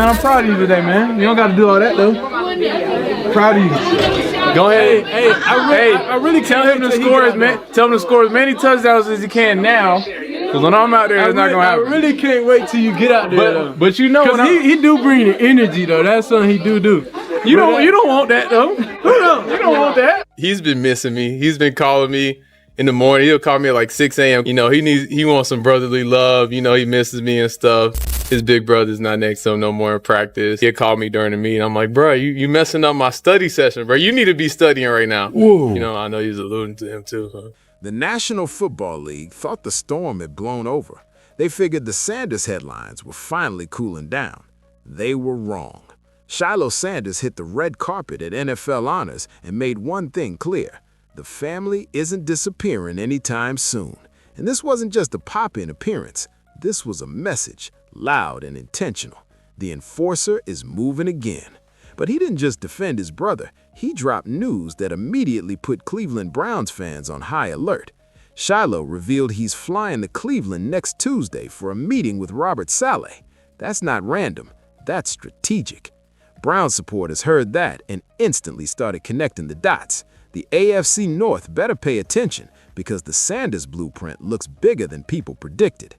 man. I'm proud of you today, man. You don't got to do all that, though. Proud of you. Go ahead. Hey, I really tell him to score tell him to score as many touchdowns as he can now. Because when I'm out there, it's not going to happen. I really can't wait till you get out there, but you know, because he do bring the energy, though. That's something he do. You don't want that, though. You don't want that. He's been missing me. He's been calling me in the morning. He'll call me at like 6 a.m. You know, he wants some brotherly love. You know, he misses me and stuff. His big brother's not next to him no more in practice. He'll call me during the meeting. I'm like, bro, you messing up my study session, bro. You need to be studying right now. Whoa. You know, I know he's alluding to him too. Huh? The National Football League thought the storm had blown over. They figured the Sanders headlines were finally cooling down. They were wrong. Shilo Sanders hit the red carpet at NFL Honors and made one thing clear. The family isn't disappearing anytime soon. And this wasn't just a pop-in appearance. This was a message, loud and intentional. The enforcer is moving again. But he didn't just defend his brother. He dropped news that immediately put Cleveland Browns fans on high alert. Shilo revealed he's flying to Cleveland next Tuesday for a meeting with Robert Saleh. That's not random. That's strategic. Brown supporters heard that and instantly started connecting the dots. The AFC North better pay attention because the Sanders blueprint looks bigger than people predicted.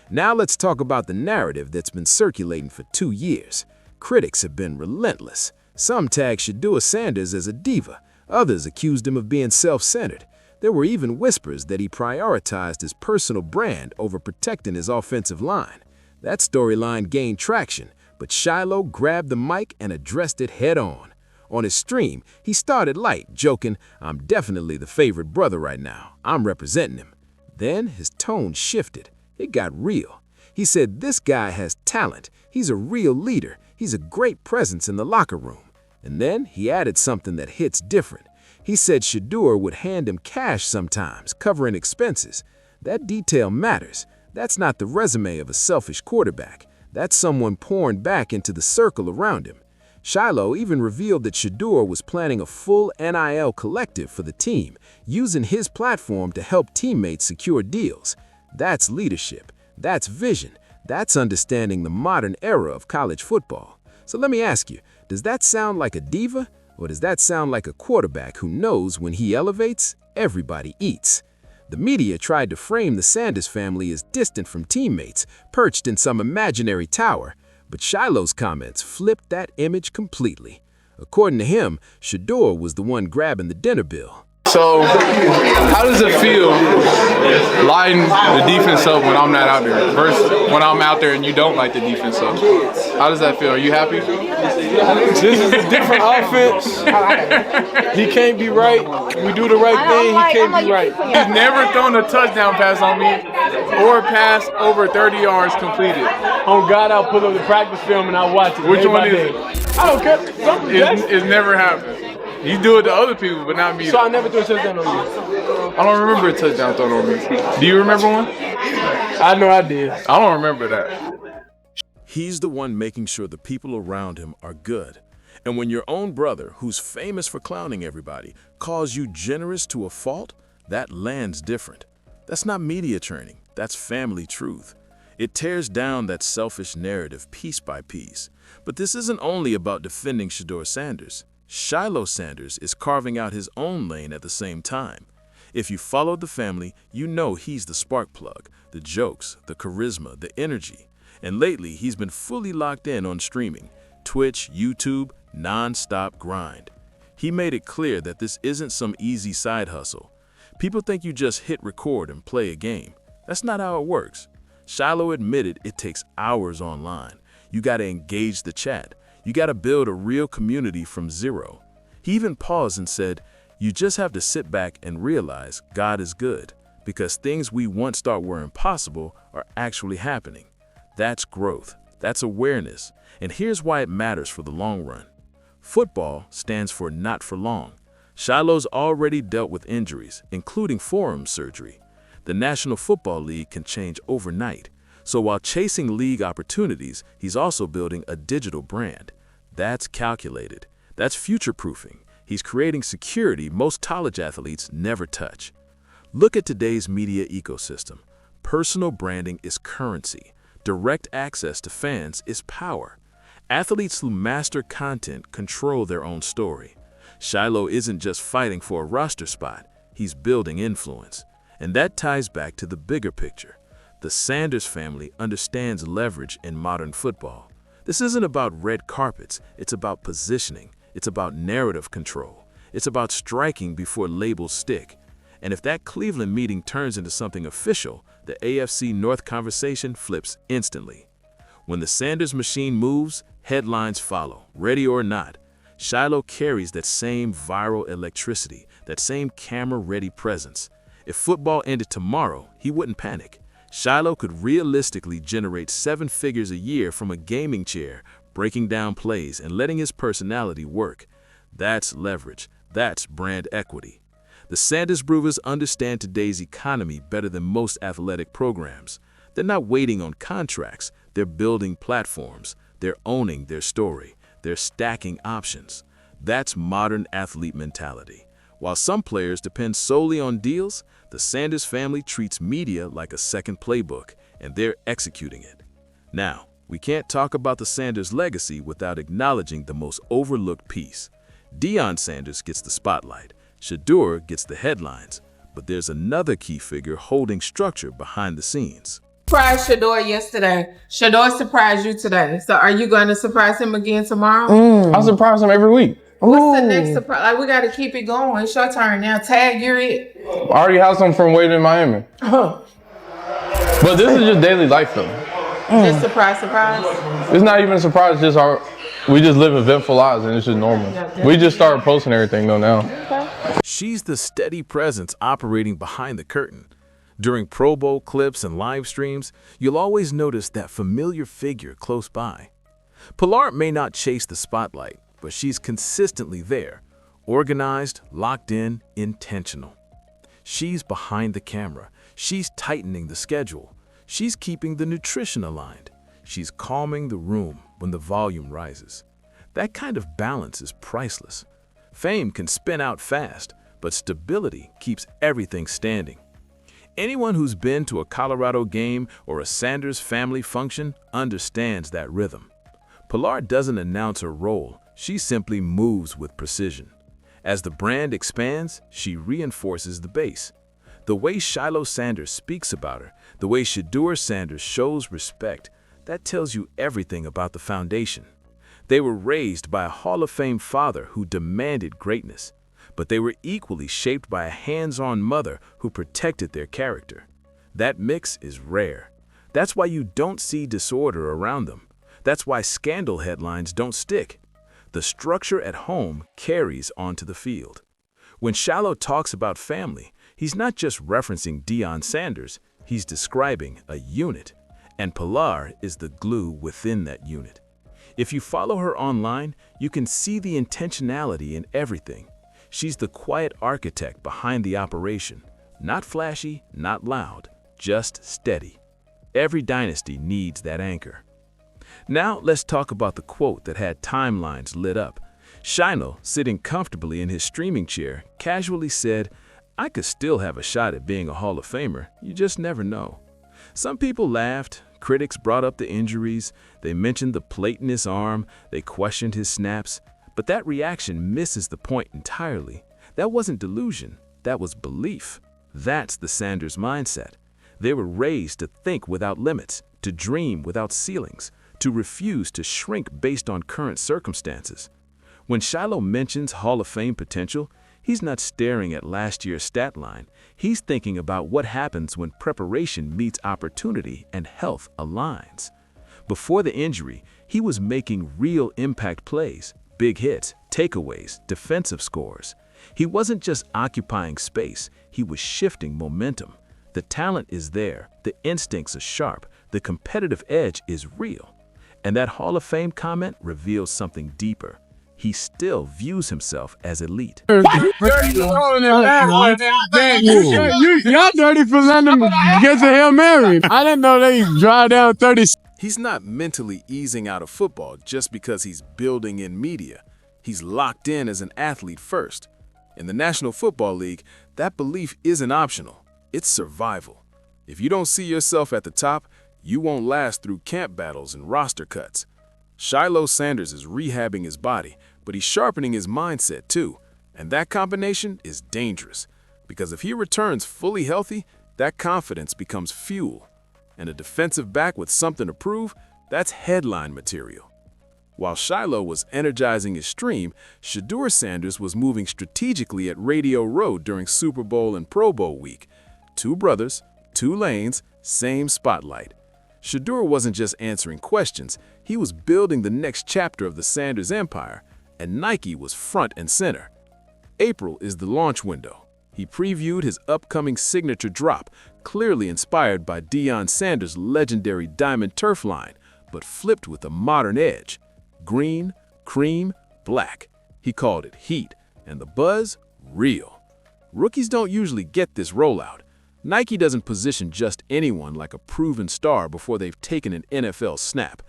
Now let's talk about the narrative that's been circulating for 2 years. Critics have been relentless. Some tagged Shedeur Sanders as a diva. Others accused him of being self-centered. There were even whispers that he prioritized his personal brand over protecting his offensive line. That storyline gained traction, but Shilo grabbed the mic and addressed it head-on. On his stream, he started light, joking, "I'm definitely the favorite brother right now. I'm representing him." Then his tone shifted. It got real. He said this guy has talent. He's a real leader. He's a great presence in the locker room. And then he added something that hits different. He said Shedeur would hand him cash sometimes, covering expenses. That detail matters. That's not the resume of a selfish quarterback. That's someone pouring back into the circle around him. Shilo even revealed that Shedeur was planning a full NIL collective for the team, using his platform to help teammates secure deals. That's leadership. That's vision. That's understanding the modern era of college football. So let me ask you, does that sound like a diva? Or does that sound like a quarterback who knows when he elevates, everybody eats? The media tried to frame the Sanders family as distant from teammates, perched in some imaginary tower. But Shilo's comments flipped that image completely. According to him, Shedeur was the one grabbing the dinner bill. So, how does it feel lighting the defense up when I'm not out there versus when I'm out there and you don't light the defense up? How does that feel? Are you happy? This is a different offense. He can't be right. We do the right thing, he can't be right. He's never thrown a touchdown pass on me or a pass over 30 yards completed. On God, I'll pull up the practice film and I'll watch it. Which one is it? I don't care. It's never happened. You do it to other people, but not me. So I never threw a touchdown on you. I don't remember a touchdown thrown on me. Do you remember one? I know I did. I don't remember that. He's the one making sure the people around him are good. And when your own brother, who's famous for clowning everybody, calls you generous to a fault, that lands different. That's not media training. That's family truth. It tears down that selfish narrative piece by piece. But this isn't only about defending Shedeur Sanders. Shilo Sanders is carving out his own lane at the same time. If you followed the family, you know he's the spark plug, the jokes, the charisma, the energy. And lately, he's been fully locked in on streaming, Twitch, YouTube, non-stop grind. He made it clear that this isn't some easy side hustle. People think you just hit record and play a game. That's not how it works. Shilo admitted it takes hours online. You gotta engage the chat. You gotta build a real community from zero. He even paused and said, you just have to sit back and realize God is good, because things we once thought were impossible are actually happening. That's growth. That's awareness. And here's why it matters for the long run. Football stands for not for long. Shilo's already dealt with injuries, including forearm surgery. The National Football League can change overnight. So while chasing league opportunities, he's also building a digital brand. That's calculated. That's future-proofing. He's creating security most college athletes never touch. Look at today's media ecosystem. Personal branding is currency. Direct access to fans is power. Athletes who master content control their own story. Shilo isn't just fighting for a roster spot, he's building influence. And that ties back to the bigger picture. The Sanders family understands leverage in modern football. This isn't about red carpets, it's about positioning, it's about narrative control, it's about striking before labels stick. And if that Cleveland meeting turns into something official, the AFC North conversation flips instantly. When the Sanders machine moves, headlines follow, ready or not. Shilo carries that same viral electricity, that same camera-ready presence. If football ended tomorrow, he wouldn't panic. Shilo could realistically generate 7 figures a year from a gaming chair, breaking down plays and letting his personality work. That's leverage. That's brand equity. The Sanders Brothers understand today's economy better than most athletic programs. They're not waiting on contracts. They're building platforms. They're owning their story. They're stacking options. That's modern athlete mentality. While some players depend solely on deals, the Sanders family treats media like a second playbook, and they're executing it. Now, we can't talk about the Sanders legacy without acknowledging the most overlooked piece. Deion Sanders gets the spotlight. Shedeur gets the headlines. But there's another key figure holding structure behind the scenes. Surprised Shedeur yesterday. Shedeur surprised you today. So are you going to surprise him again tomorrow? I surprise him every week. What's the next surprise? Like, we got to keep it going. It's your turn now. Tag, you're it. I already have some from waiting in Miami. But this is just daily life though. Just surprise. It's not even a surprise, just we just live eventful lives and it's just normal. We just started posting everything though now. She's the steady presence operating behind the curtain. During Pro Bowl clips and live streams, you'll always notice that familiar figure close by. Pilar may not chase the spotlight, but she's consistently there, organized, locked in, intentional. She's behind the camera. She's tightening the schedule. She's keeping the nutrition aligned. She's calming the room when the volume rises. That kind of balance is priceless. Fame can spin out fast, but stability keeps everything standing. Anyone who's been to a Colorado game or a Sanders family function understands that rhythm. Pilar doesn't announce her role, she simply moves with precision. As the brand expands, she reinforces the base. The way Shilo Sanders speaks about her, the way Shedeur Sanders shows respect, that tells you everything about the foundation. They were raised by a Hall of Fame father who demanded greatness, but they were equally shaped by a hands-on mother who protected their character. That mix is rare. That's why you don't see disorder around them. That's why scandal headlines don't stick. The structure at home carries onto the field. When Shilo talks about family, he's not just referencing Deion Sanders, he's describing a unit. And Pilar is the glue within that unit. If you follow her online, you can see the intentionality in everything. She's the quiet architect behind the operation. Not flashy, not loud, just steady. Every dynasty needs that anchor. Now let's talk about the quote that had timelines lit up. Shilo, sitting comfortably in his streaming chair, casually said, "I could still have a shot at being a Hall of Famer. You just never know." Some people laughed. Critics brought up the injuries. They mentioned the plate in his arm. They questioned his snaps. But that reaction misses the point entirely. That wasn't delusion. That was belief. That's the Sanders mindset. They were raised to think without limits, to dream without ceilings, to refuse to shrink based on current circumstances. When Shilo mentions Hall of Fame potential, he's not staring at last year's stat line. He's thinking about what happens when preparation meets opportunity and health aligns. Before the injury, he was making real impact plays, big hits, takeaways, defensive scores. He wasn't just occupying space, he was shifting momentum. The talent is there, the instincts are sharp, the competitive edge is real. And that Hall of Fame comment reveals something deeper. He still views himself as elite. Y'all dirty for letting him get to Hail Mary. I didn't know they drive down 30. He's not mentally easing out of football just because he's building in media. He's locked in as an athlete first. In the National Football League, that belief isn't optional. It's survival. If you don't see yourself at the top, you won't last through camp battles and roster cuts. Shilo Sanders is rehabbing his body, but he's sharpening his mindset too. And that combination is dangerous, because if he returns fully healthy, that confidence becomes fuel. And a defensive back with something to prove, that's headline material. While Shilo was energizing his stream, Shedeur Sanders was moving strategically at Radio Row during Super Bowl and Pro Bowl week. Two brothers, two lanes, same spotlight. Shedeur wasn't just answering questions, he was building the next chapter of the Sanders empire, and Nike was front and center. April is the launch window. He previewed his upcoming signature drop, clearly inspired by Deion Sanders' legendary Diamond Turf line, but flipped with a modern edge. Green, cream, black. He called it heat, and the buzz, real. Rookies don't usually get this rollout. Nike doesn't position just anyone like a proven star before they've taken an NFL snap.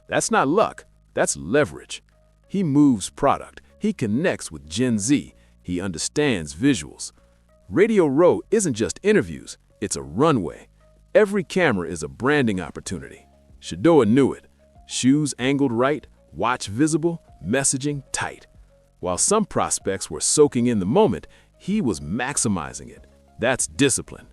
That's not luck, that's leverage. He moves product, he connects with Gen Z, he understands visuals. Radio Row isn't just interviews, it's a runway. Every camera is a branding opportunity. Shedeur knew it. Shoes angled right, watch visible, messaging tight. While some prospects were soaking in the moment, he was maximizing it. That's discipline.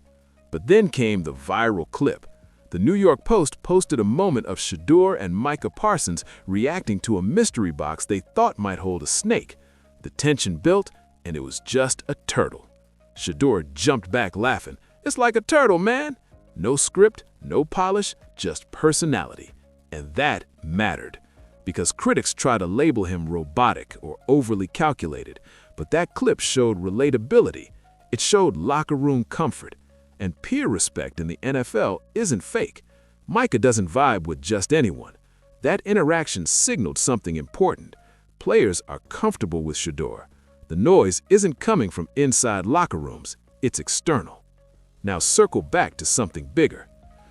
But then came the viral clip. The New York Post posted a moment of Shedeur and Micah Parsons reacting to a mystery box they thought might hold a snake. The tension built, and it was just a turtle. Shedeur jumped back laughing. "It's like a turtle, man." No script, no polish, just personality. And that mattered, because critics try to label him robotic or overly calculated, but that clip showed relatability. It showed locker room comfort. And peer respect in the NFL isn't fake. Micah doesn't vibe with just anyone. That interaction signaled something important. Players are comfortable with Shedeur. The noise isn't coming from inside locker rooms, it's external. Now circle back to something bigger.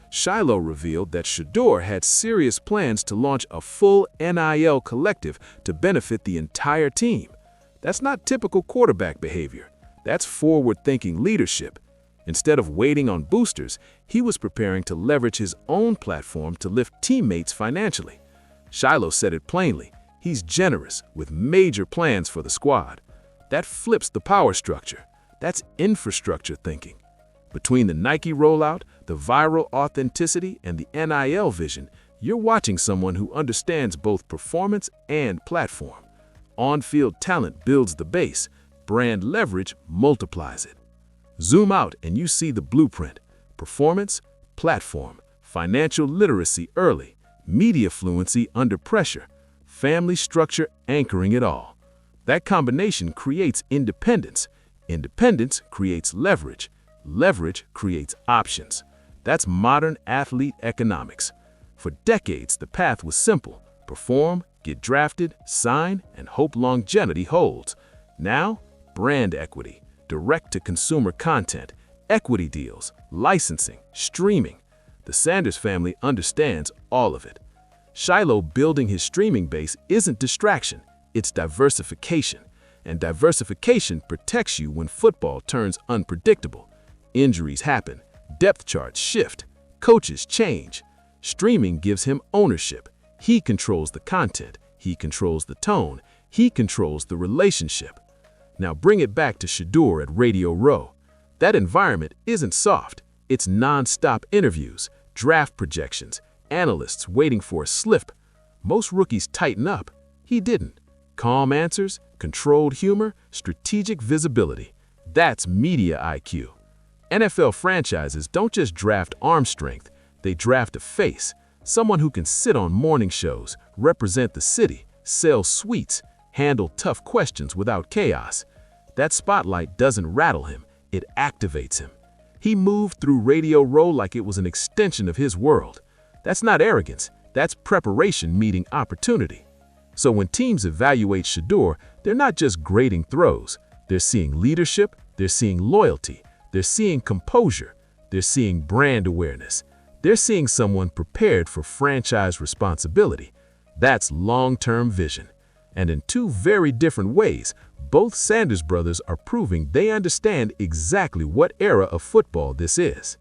Shilo revealed that Shedeur had serious plans to launch a full NIL collective to benefit the entire team. That's not typical quarterback behavior. That's forward-thinking leadership. Instead of waiting on boosters, he was preparing to leverage his own platform to lift teammates financially. Shilo said it plainly. He's generous with major plans for the squad. That flips the power structure. That's infrastructure thinking. Between the Nike rollout, the viral authenticity, and the NIL vision, you're watching someone who understands both performance and platform. On-field talent builds the base. Brand leverage multiplies it. Zoom out and you see the blueprint. Performance, platform, financial literacy early, media fluency under pressure, family structure anchoring it all. That combination creates independence. Independence creates leverage. Leverage creates options. That's modern athlete economics. For decades, the path was simple. Perform, get drafted, sign, and hope longevity holds. Now, brand equity. Direct-to-consumer content, equity deals, licensing, streaming. The Sanders family understands all of it. Shilo building his streaming base isn't distraction, it's diversification. And diversification protects you when football turns unpredictable. Injuries happen, depth charts shift, coaches change. Streaming gives him ownership. He controls the content, he controls the tone, he controls the relationship. Now bring it back to Shedeur at Radio Row. That environment isn't soft. It's non-stop interviews, draft projections, analysts waiting for a slip. Most rookies tighten up. He didn't. Calm answers, controlled humor, strategic visibility. That's media IQ. NFL franchises don't just draft arm strength, they draft a face. Someone who can sit on morning shows, represent the city, sell suites, handle tough questions without chaos. That spotlight doesn't rattle him, it activates him. He moved through Radio Row like it was an extension of his world. That's not arrogance, that's preparation meeting opportunity. So when teams evaluate Shedeur, they're not just grading throws. They're seeing leadership, they're seeing loyalty, they're seeing composure, they're seeing brand awareness. They're seeing someone prepared for franchise responsibility. That's long-term vision. And in two very different ways, both Sanders brothers are proving they understand exactly what era of football this is.